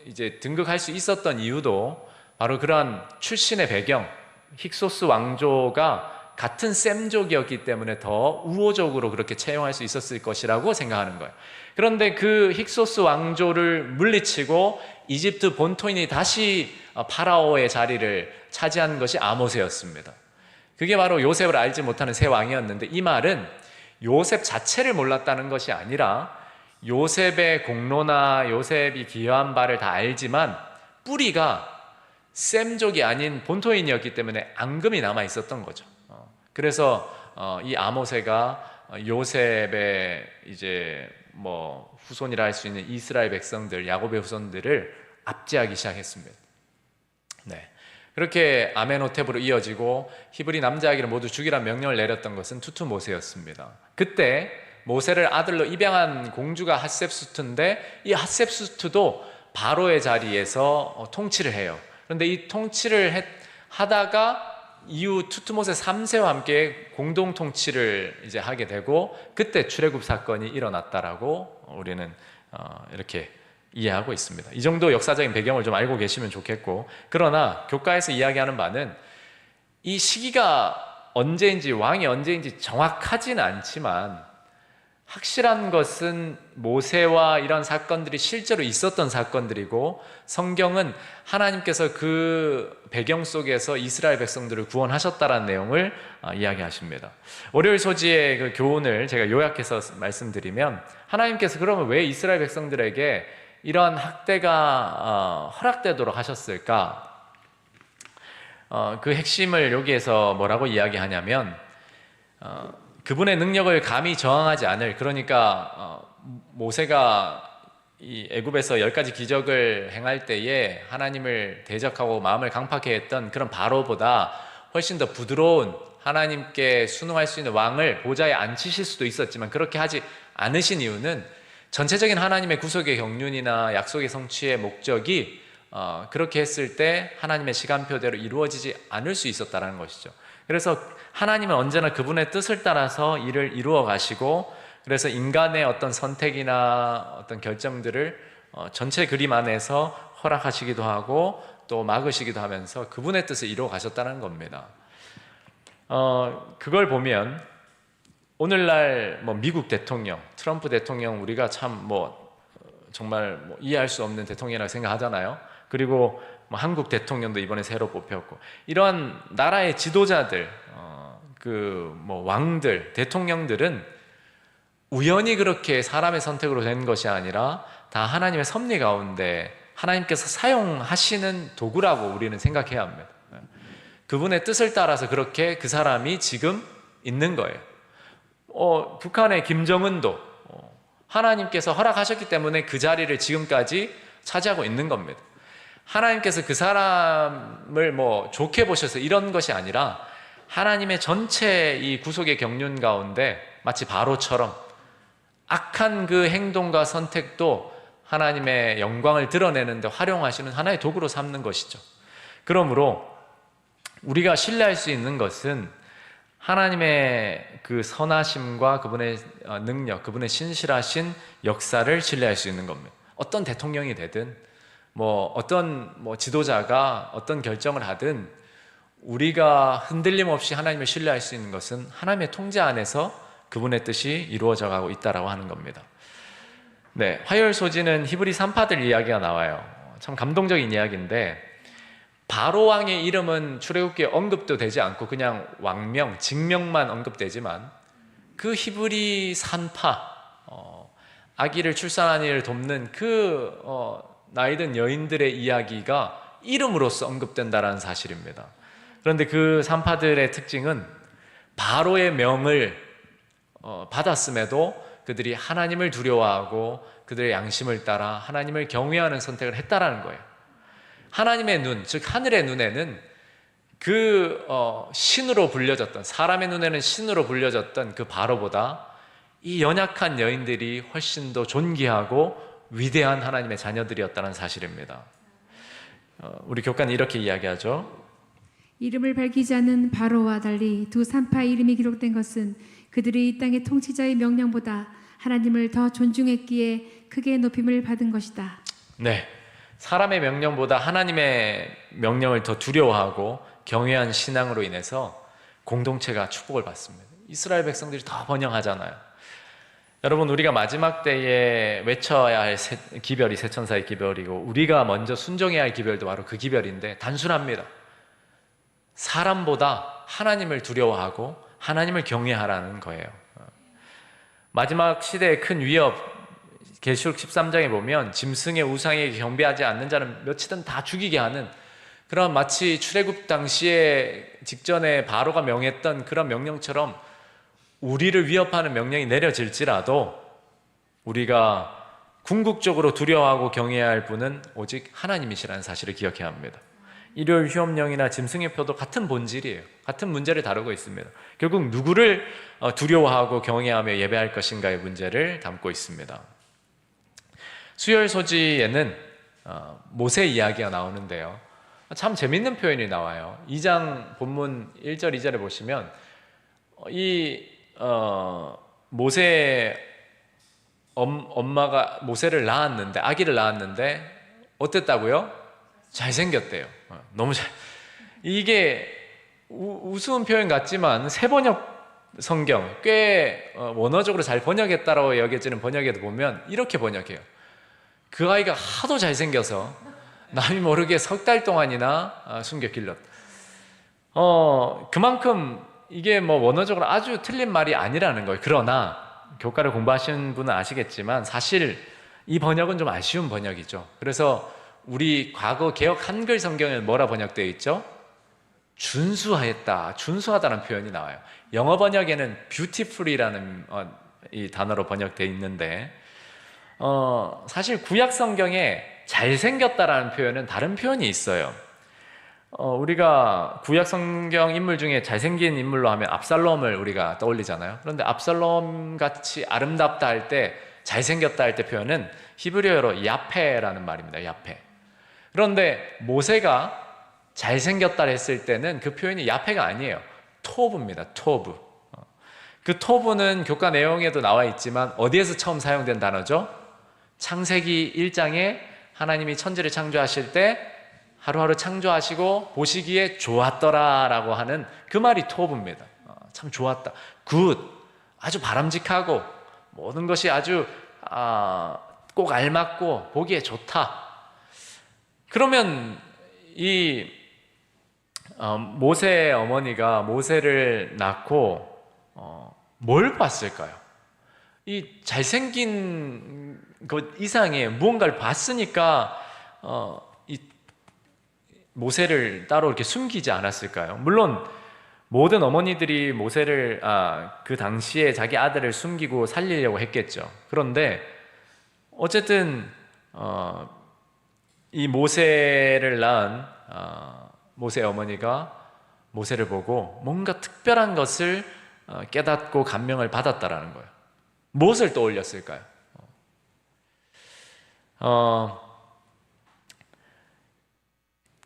이제 등극할 수 있었던 이유도 바로 그러한 출신의 배경, 힉소스 왕조가 같은 셈족이었기 때문에 더 우호적으로 그렇게 채용할 수 있었을 것이라고 생각하는 거예요. 그런데 그 힉소스 왕조를 물리치고 이집트 본토인이 다시 파라오의 자리를 차지한 것이 아모세였습니다. 그게 바로 요셉을 알지 못하는 새 왕이었는데, 이 말은 요셉 자체를 몰랐다는 것이 아니라 요셉의 공로나 요셉이 기여한 바를 다 알지만 뿌리가 셈족이 아닌 본토인이었기 때문에 앙금이 남아 있었던 거죠. 그래서 이 아모세가 요셉의 이제 후손이라 할 수 있는 이스라엘 백성들, 야곱의 후손들을 압제하기 시작했습니다. 네. 그렇게 아멘호텝으로 이어지고 히브리 남자 아기를 모두 죽이라는 명령을 내렸던 것은 투투모세였습니다. 그때 모세를 아들로 입양한 공주가 핫셉수트인데 이 핫셉수트도 바로의 자리에서 통치를 해요. 그런데 이 통치를 하다가 이후 투트모세 3세와 함께 공동 통치를 이제 하게 되고 그때 출애굽 사건이 일어났다라고 우리는 이렇게 이해하고 있습니다. 이 정도 역사적인 배경을 좀 알고 계시면 좋겠고, 그러나 교과에서 이야기하는 바는 이 시기가 언제인지, 왕이 언제인지 정확하지는 않지만 확실한 것은 모세와 이런 사건들이 실제로 있었던 사건들이고, 성경은 하나님께서 그 배경 속에서 이스라엘 백성들을 구원하셨다라는 내용을 이야기하십니다. 월요일 소지의 그 교훈을 제가 요약해서 말씀드리면, 하나님께서 그러면 왜 이스라엘 백성들에게 이러한 학대가 허락되도록 하셨을까? 그 핵심을 여기에서 뭐라고 이야기하냐면, 그분의 능력을 감히 저항하지 않을, 그러니까 모세가 이 애굽에서 10가지 기적을 행할 때에 하나님을 대적하고 마음을 강팍해 했던 그런 바로보다 훨씬 더 부드러운, 하나님께 순응할 수 있는 왕을 보좌에 앉히실 수도 있었지만 그렇게 하지 않으신 이유는 전체적인 하나님의 구속의 경륜이나 약속의 성취의 목적이 그렇게 했을 때 하나님의 시간표대로 이루어지지 않을 수 있었다는 것이죠. 그래서 하나님은 언제나 그분의 뜻을 따라서 일을 이루어 가시고, 그래서 인간의 어떤 선택이나 어떤 결정들을 전체 그림 안에서 허락하시기도 하고 또 막으시기도 하면서 그분의 뜻을 이루어 가셨다는 겁니다. 그걸 보면 오늘날 미국 대통령, 트럼프 대통령, 우리가 참 정말 이해할 수 없는 대통령이라고 생각하잖아요. 그리고 한국 대통령도 이번에 새로 뽑혔고, 이러한 나라의 지도자들, 왕들, 대통령들은 우연히 그렇게 사람의 선택으로 된 것이 아니라 다 하나님의 섭리 가운데 하나님께서 사용하시는 도구라고 우리는 생각해야 합니다. 그분의 뜻을 따라서 그렇게 그 사람이 지금 있는 거예요. 북한의 김정은도 하나님께서 허락하셨기 때문에 그 자리를 지금까지 차지하고 있는 겁니다. 하나님께서 그 사람을 좋게 보셔서 이런 것이 아니라 하나님의 전체 이 구속의 경륜 가운데 마치 바로처럼 악한 그 행동과 선택도 하나님의 영광을 드러내는데 활용하시는 하나의 도구로 삼는 것이죠. 그러므로 우리가 신뢰할 수 있는 것은 하나님의 그 선하심과 그분의 능력, 그분의 신실하신 역사를 신뢰할 수 있는 겁니다. 어떤 대통령이 되든 어떤 지도자가 어떤 결정을 하든 우리가 흔들림 없이 하나님을 신뢰할 수 있는 것은 하나님의 통제 안에서 그분의 뜻이 이루어져 가고 있다라고 하는 겁니다. 네, 화요일 소지는 히브리 산파들 이야기가 나와요. 참 감동적인 이야기인데, 바로 왕의 이름은 출애굽기에 언급도 되지 않고 그냥 왕명, 직명만 언급되지만 그 히브리 산파, 아기를 출산한 이를 돕는 그 나이든 여인들의 이야기가 이름으로써 언급된다는 사실입니다. 그런데 그 산파들의 특징은 바로의 명을 받았음에도 그들이 하나님을 두려워하고 그들의 양심을 따라 하나님을 경외하는 선택을 했다라는 거예요. 하나님의 눈, 즉 하늘의 눈에는 그 신으로 불려졌던, 사람의 눈에는 신으로 불려졌던 그 바로보다 이 연약한 여인들이 훨씬 더 존귀하고 위대한 하나님의 자녀들이었다는 사실입니다. 우리 교과는 이렇게 이야기하죠. 이름을 밝히지 않은 바로와 달리 두 산파의 이름이 기록된 것은 그들이 이 땅의 통치자의 명령보다 하나님을 더 존중했기에 크게 높임을 받은 것이다. 네, 사람의 명령보다 하나님의 명령을 더 두려워하고 경외한 신앙으로 인해서 공동체가 축복을 받습니다. 이스라엘 백성들이 더 번영하잖아요. 여러분, 우리가 마지막 때에 외쳐야 할 기별이 세천사의 기별이고 우리가 먼저 순종해야 할 기별도 바로 그 기별인데 단순합니다. 사람보다 하나님을 두려워하고 하나님을 경외하라는 거예요. 마지막 시대의 큰 위협, 계시록 13장에 보면 짐승의 우상에게 경배하지 않는 자는 몇이든 다 죽이게 하는 그런, 마치 출애굽 당시에 직전에 바로가 명했던 그런 명령처럼 우리를 위협하는 명령이 내려질지라도 우리가 궁극적으로 두려워하고 경외해야 할 분은 오직 하나님이시라는 사실을 기억해야 합니다. 일요일 휴업령이나 짐승의 표도 같은 본질이에요. 같은 문제를 다루고 있습니다. 결국 누구를 두려워하고 경외하며 예배할 것인가의 문제를 담고 있습니다. 수요일 소지에는 모세 이야기가 나오는데요. 참 재밌는 표현이 나와요. 2장 본문 1절 2절에 보시면 모세 엄마가 모세를 낳았는데, 아기를 낳았는데 어땠다고요? 잘생겼대요. 너무 잘. 이게 우스운 표현 같지만 세번역 성경 꽤 원어적으로 잘 번역했다라고 여겨지는 번역에도 보면 이렇게 번역해요. 그 아이가 하도 잘생겨서 남이 모르게 석 달 동안이나 숨겨 길렀. 그만큼 이게 뭐 원어적으로 아주 틀린 말이 아니라는 거예요. 그러나 교과를 공부하시는 분은 아시겠지만 사실 이 번역은 좀 아쉬운 번역이죠. 그래서 우리 과거 개역 한글 성경에는 뭐라 번역되어 있죠? 준수하였다, 준수하다는 표현이 나와요. 영어 번역에는 beautiful이라는 이 단어로 번역되어 있는데 사실 구약 성경에 잘생겼다라는 표현은 다른 표현이 있어요. 우리가 구약 성경 인물 중에 잘생긴 인물로 하면 압살롬을 우리가 떠올리잖아요. 그런데 압살롬 같이 아름답다 할 때, 잘생겼다 할 때 표현은 히브리어로 야페라는 말입니다. 야페. 그런데 모세가 잘생겼다 했을 때는 그 표현이 야페가 아니에요. 토브입니다. 토브. 그 토브는 교과 내용에도 나와 있지만 어디에서 처음 사용된 단어죠? 창세기 1장에 하나님이 천지를 창조하실 때 하루하루 창조하시고 보시기에 좋았더라 라고 하는 그 말이 토브입니다. 참 좋았다, 굿, 아주 바람직하고 모든 것이 아주 꼭 알맞고 보기에 좋다. 그러면 이 모세 어머니가 모세를 낳고 뭘 봤을까요? 이 잘생긴 것 이상의 무언가를 봤으니까 이 모세를 따로 이렇게 숨기지 않았을까요? 물론 모든 어머니들이 모세를 그 당시에 자기 아들을 숨기고 살리려고 했겠죠. 그런데 어쨌든 이 모세를 낳은 모세 어머니가 모세를 보고 뭔가 특별한 것을 깨닫고 감명을 받았다라는 거예요. 무엇을 떠올렸을까요?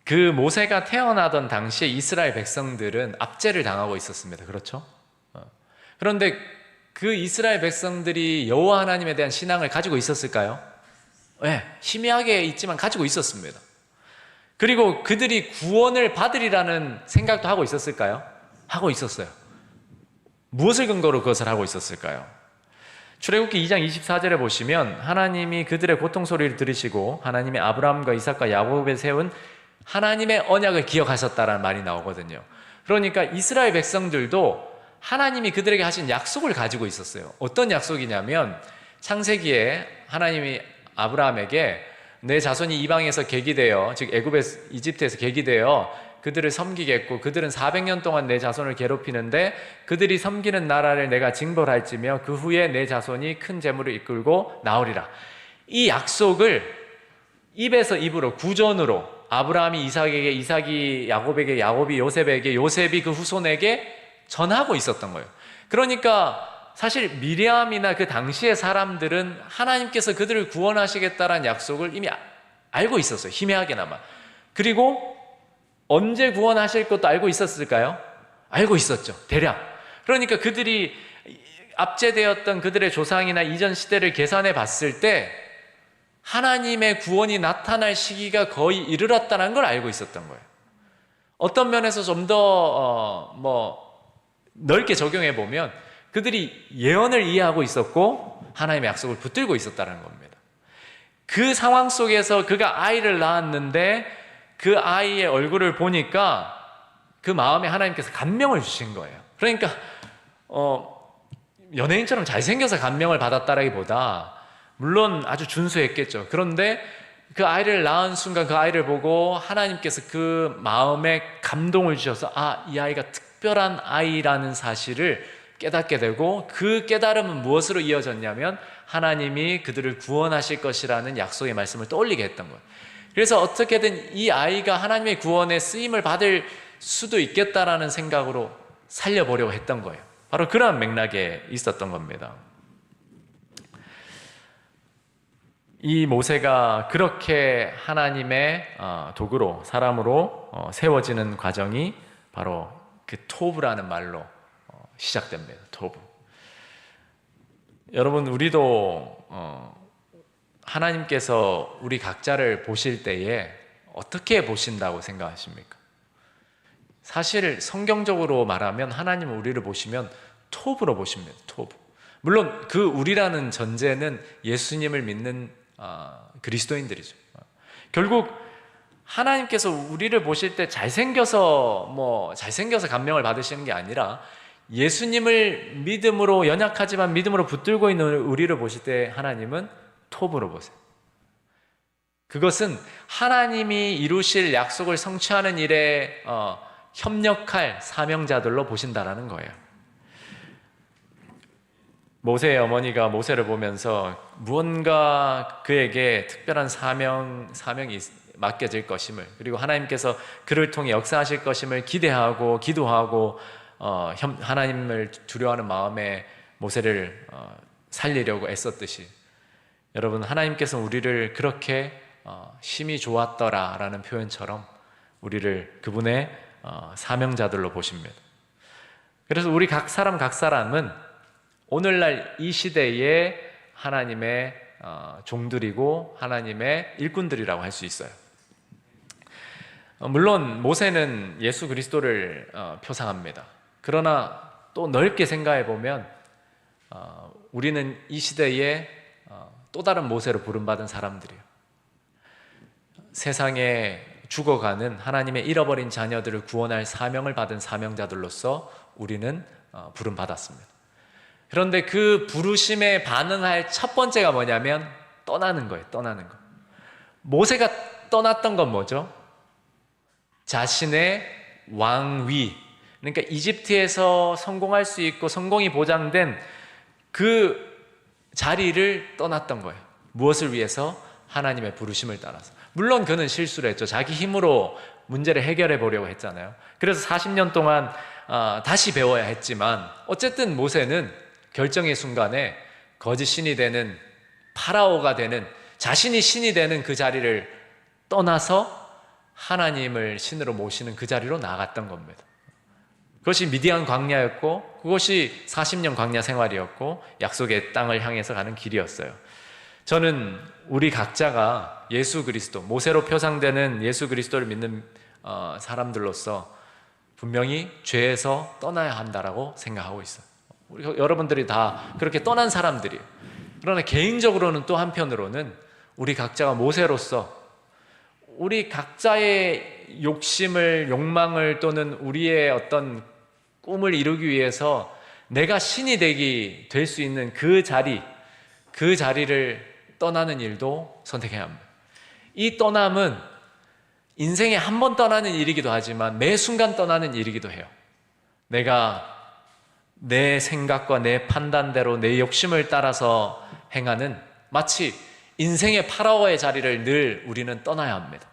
그 모세가 태어나던 당시에 이스라엘 백성들은 압제를 당하고 있었습니다. 그렇죠? 그런데 그 이스라엘 백성들이 여호와 하나님에 대한 신앙을 가지고 있었을까요? 네, 희미하게 있지만 가지고 있었습니다. 그리고 그들이 구원을 받으리라는 생각도 하고 있었을까요? 하고 있었어요. 무엇을 근거로 그것을 하고 있었을까요? 출애굽기 2장 24절에 보시면 하나님이 그들의 고통 소리를 들으시고 하나님이 아브라함과 이삭과 야곱에 세운 하나님의 언약을 기억하셨다라는 말이 나오거든요. 그러니까 이스라엘 백성들도 하나님이 그들에게 하신 약속을 가지고 있었어요. 어떤 약속이냐면 창세기에 하나님이 아브라함에게 내 자손이 이방에서 객이되어, 즉 이집트에서 객이되어 그들을 섬기겠고 그들은 400년 동안 내 자손을 괴롭히는데 그들이 섬기는 나라를 내가 징벌할지며 그 후에 내 자손이 큰 재물을 이끌고 나오리라. 이 약속을 입에서 입으로 구전으로 아브라함이 이삭에게, 이삭이 야곱에게, 야곱이 요셉에게, 요셉이 그 후손에게 전하고 있었던 거예요. 그러니까 사실 미리암이나 그 당시의 사람들은 하나님께서 그들을 구원하시겠다라는 약속을 이미 알고 있었어요. 희미하게나마. 그리고 언제 구원하실 것도 알고 있었을까요? 알고 있었죠. 대략. 그러니까 그들이 압제되었던 그들의 조상이나 이전 시대를 계산해 봤을 때 하나님의 구원이 나타날 시기가 거의 이르렀다는 걸 알고 있었던 거예요. 어떤 면에서 좀 더 넓게 적용해 보면 그들이 예언을 이해하고 있었고 하나님의 약속을 붙들고 있었다는 겁니다. 그 상황 속에서 그가 아이를 낳았는데 그 아이의 얼굴을 보니까 그 마음에 하나님께서 감명을 주신 거예요. 그러니까 연예인처럼 잘생겨서 감명을 받았다라기보다 물론 아주 준수했겠죠. 그런데 그 아이를 낳은 순간 그 아이를 보고 하나님께서 그 마음에 감동을 주셔서 이 아이가 특별한 아이라는 사실을 깨닫게 되고 그 깨달음은 무엇으로 이어졌냐면 하나님이 그들을 구원하실 것이라는 약속의 말씀을 떠올리게 했던 거예요. 그래서 어떻게든 이 아이가 하나님의 구원에 쓰임을 받을 수도 있겠다라는 생각으로 살려보려고 했던 거예요. 바로 그런 맥락에 있었던 겁니다. 이 모세가 그렇게 하나님의 도구로, 사람으로 세워지는 과정이 바로 그 토브라는 말로 시작됩니다. 토브. 여러분, 우리도 하나님께서 우리 각자를 보실 때에 어떻게 보신다고 생각하십니까? 사실 성경적으로 말하면 하나님은 우리를 보시면 토브로 보십니다. 토브. 물론 그 우리라는 전제는 예수님을 믿는 그리스도인들이죠. 결국 하나님께서 우리를 보실 때 잘생겨서 감명을 받으시는 게 아니라 예수님을 믿음으로, 연약하지만 믿음으로 붙들고 있는 우리를 보실 때 하나님은 톱으로 보세요. 그것은 하나님이 이루실 약속을 성취하는 일에 협력할 사명자들로 보신다라는 거예요. 모세의 어머니가 모세를 보면서 무언가 그에게 특별한 사명이 맡겨질 것임을, 그리고 하나님께서 그를 통해 역사하실 것임을 기대하고 기도하고 하나님을 두려워하는 마음에 모세를 살리려고 애썼듯이, 여러분, 하나님께서 우리를 그렇게 심히 좋았더라라는 표현처럼 우리를 그분의 사명자들로 보십니다. 그래서 우리 각 사람은 오늘날 이 시대에 하나님의 종들이고 하나님의 일꾼들이라고 할 수 있어요. 물론 모세는 예수 그리스도를 표상합니다. 그러나 또 넓게 생각해 보면 우리는 이 시대에 또 다른 모세로 부름받은 사람들이에요. 세상에 죽어가는 하나님의 잃어버린 자녀들을 구원할 사명을 받은 사명자들로서 우리는 부름받았습니다. 그런데 그 부르심에 반응할 첫 번째가 뭐냐면 떠나는 거예요. 떠나는 거. 모세가 떠났던 건 뭐죠? 자신의 왕위, 그러니까 이집트에서 성공할 수 있고 성공이 보장된 그 자리를 떠났던 거예요. 무엇을 위해서? 하나님의 부르심을 따라서. 물론 그는 실수를 했죠. 자기 힘으로 문제를 해결해 보려고 했잖아요. 그래서 40년 동안 다시 배워야 했지만 어쨌든 모세는 결정의 순간에 거짓 신이 되는, 파라오가 되는, 자신이 신이 되는 그 자리를 떠나서 하나님을 신으로 모시는 그 자리로 나아갔던 겁니다. 그것이 미디안 광야였고, 그것이 40년 광야 생활이었고, 약속의 땅을 향해서 가는 길이었어요. 저는 우리 각자가 예수 그리스도, 모세로 표상되는 예수 그리스도를 믿는 사람들로서 분명히 죄에서 떠나야 한다라고 생각하고 있어요. 여러분들이 다 그렇게 떠난 사람들이에요. 그러나 개인적으로는 또 한편으로는 우리 각자가 모세로서 우리 각자의 욕심을, 욕망을 또는 우리의 어떤 꿈을 이루기 위해서 내가 신이 될 수 있는 그 자리를 떠나는 일도 선택해야 합니다. 이 떠남은 인생에 한 번 떠나는 일이기도 하지만 매 순간 떠나는 일이기도 해요. 내가 내 생각과 내 판단대로 내 욕심을 따라서 행하는, 마치 인생의 파라오의 자리를 늘 우리는 떠나야 합니다.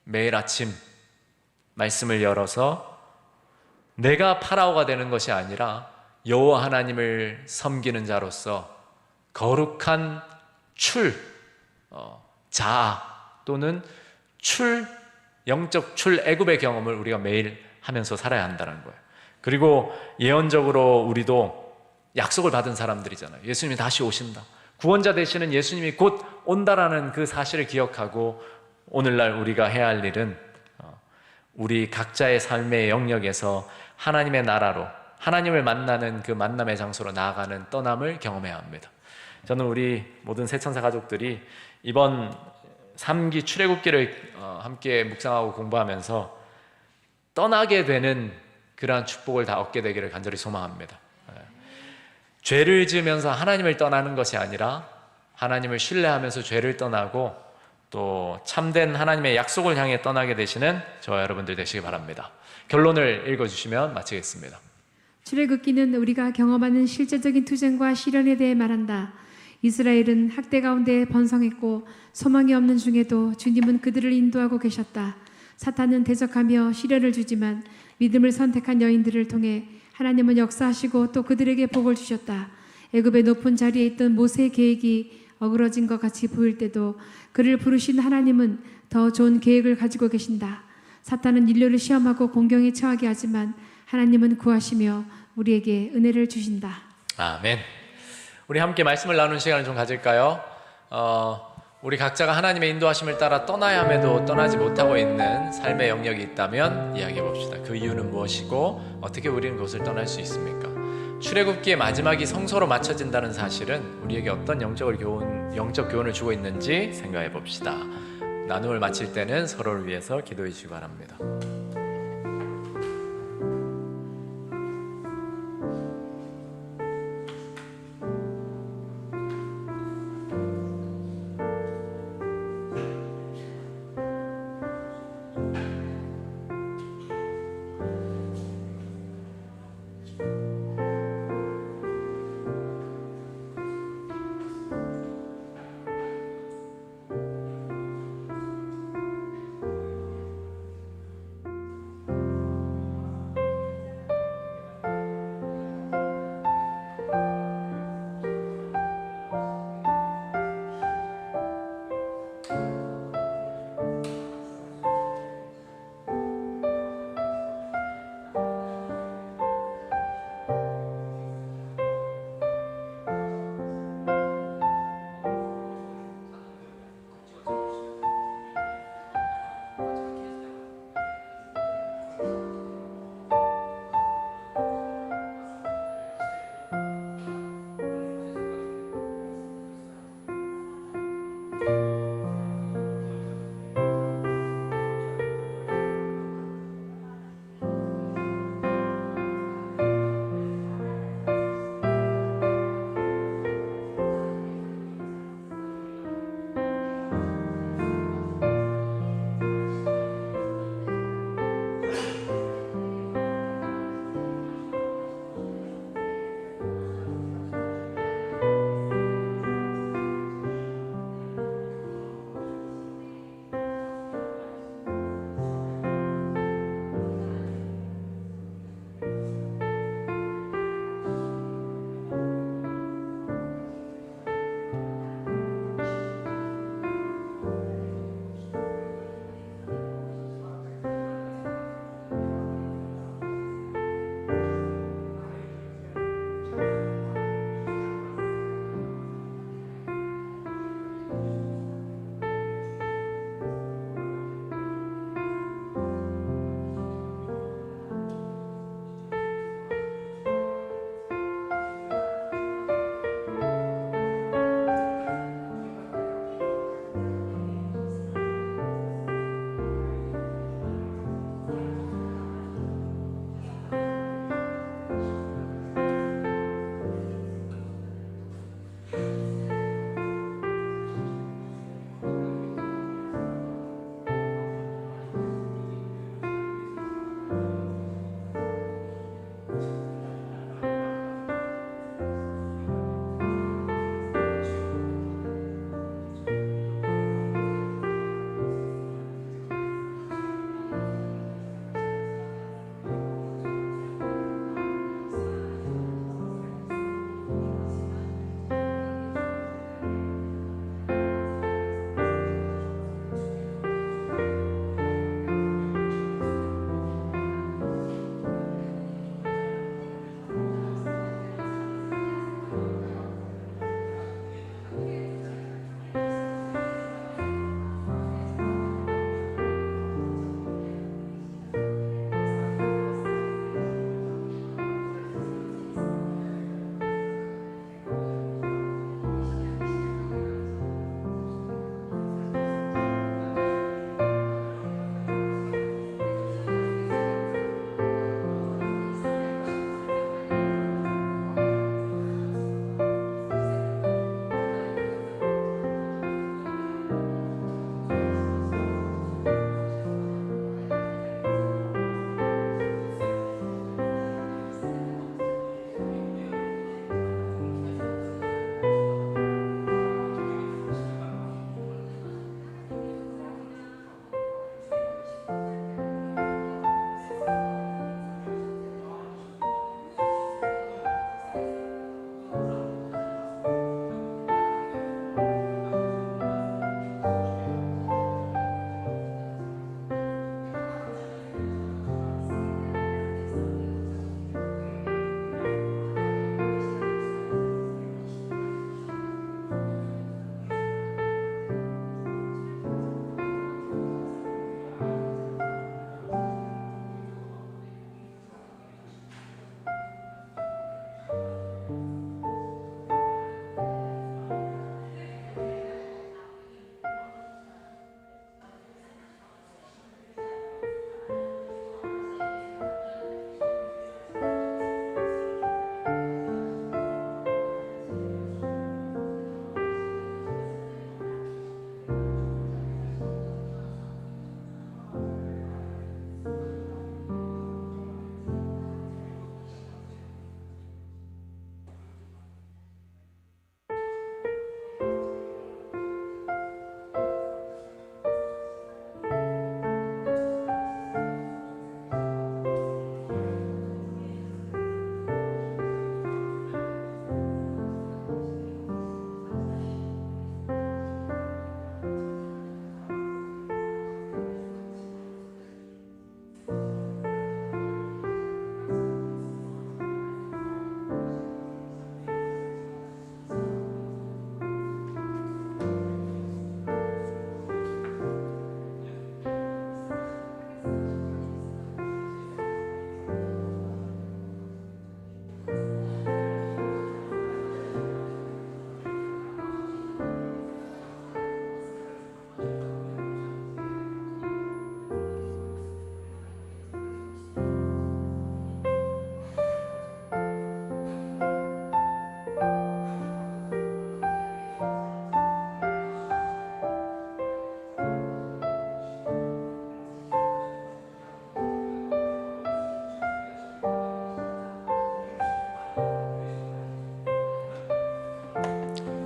매일 아침 말씀을 열어서 내가 파라오가 되는 것이 아니라 여호와 하나님을 섬기는 자로서 거룩한 자아 또는 영적 출애굽의 경험을 우리가 매일 하면서 살아야 한다는 거예요. 그리고 예언적으로 우리도 약속을 받은 사람들이잖아요. 예수님이 다시 오신다, 구원자 되시는 예수님이 곧 온다라는 그 사실을 기억하고 오늘날 우리가 해야 할 일은 우리 각자의 삶의 영역에서 하나님의 나라로, 하나님을 만나는 그 만남의 장소로 나아가는 떠남을 경험해야 합니다. 저는 우리 모든 새천사 가족들이 이번 3기 출애굽기를 함께 묵상하고 공부하면서 떠나게 되는 그러한 축복을 다 얻게 되기를 간절히 소망합니다. 죄를 지으면서 하나님을 떠나는 것이 아니라 하나님을 신뢰하면서 죄를 떠나고 또 참된 하나님의 약속을 향해 떠나게 되시는 저와 여러분들 되시기 바랍니다. 결론을 읽어주시면 마치겠습니다. 출애굽기는 우리가 경험하는 실제적인 투쟁과 시련에 대해 말한다. 이스라엘은 학대 가운데 번성했고 소망이 없는 중에도 주님은 그들을 인도하고 계셨다. 사탄은 대적하며 시련을 주지만 믿음을 선택한 여인들을 통해 하나님은 역사하시고 또 그들에게 복을 주셨다. 애굽의 높은 자리에 있던 모세의 계획이 어그러진 것 같이 보일 때도 그를 부르신 하나님은 더 좋은 계획을 가지고 계신다. 사탄은 인류를 시험하고 공경에 처하게 하지만 하나님은 구하시며 우리에게 은혜를 주신다. 아멘. 우리 함께 말씀을 나누는 시간을 좀 가질까요? 우리 각자가 하나님의 인도하심을 따라 떠나야 함에도 떠나지 못하고 있는 삶의 영역이 있다면 이야기해 봅시다. 그 이유는 무엇이고 어떻게 우리는 그것을 떠날 수 있습니까? 출애굽기의 마지막이 성소로 맞춰진다는 사실은 우리에게 어떤 영적 교훈을 주고 있는지 생각해 봅시다. 나눔을 마칠 때는 서로를 위해서 기도해 주시기 바랍니다.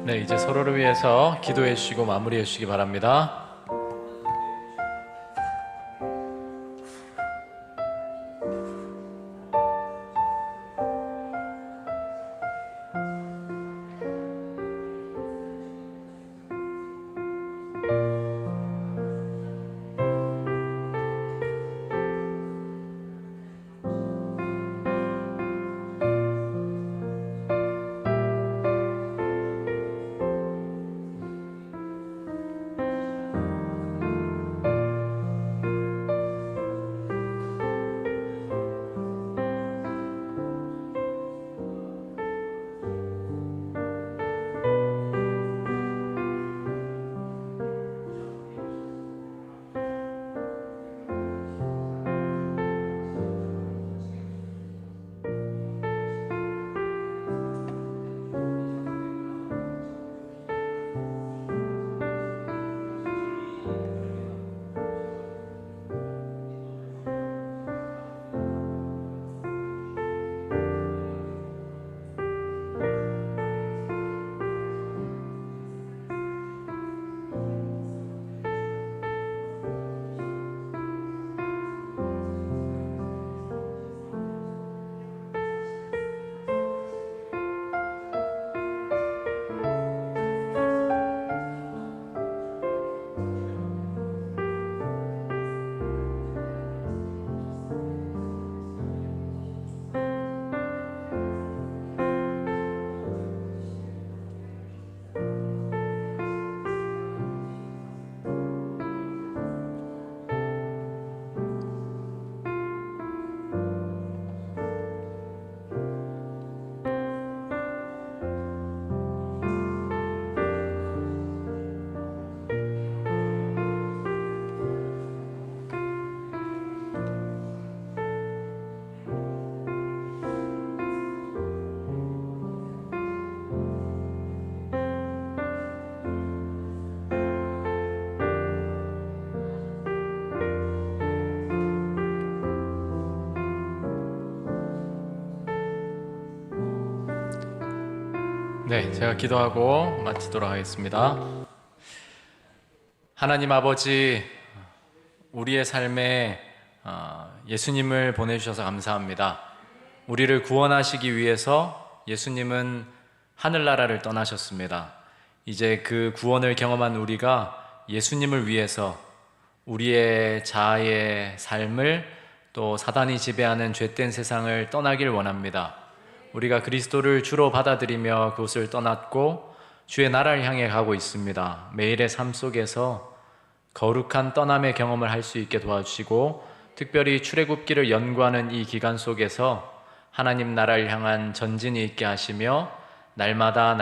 네, 이제 서로를 위해서 기도해 주시고 마무리해 주시기 바랍니다. 네, 제가 기도하고 마치도록 하겠습니다. 하나님 아버지, 우리의 삶에 예수님을 보내주셔서 감사합니다. 우리를 구원하시기 위해서 예수님은 하늘나라를 떠나셨습니다. 이제 그 구원을 경험한 우리가 예수님을 위해서 우리의 자아의 삶을 또 사단이 지배하는 죄된 세상을 떠나길 원합니다. 우리가 그리스도를 주로 받아들이며 그곳을 떠났고 주의 나라를 향해 가고 있습니다. 매일의 삶 속에서 거룩한 떠남의 경험을 할 수 있게 도와주시고, 특별히 출애굽기를 연구하는 이 기간 속에서 하나님 나라를 향한 전진이 있게 하시며 날마다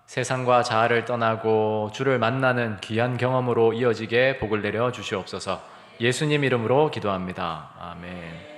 세상과 자아를 떠나고 주를 만나는 귀한 경험으로 이어지게 복을 내려 주시옵소서. 예수님 이름으로 기도합니다. 아멘.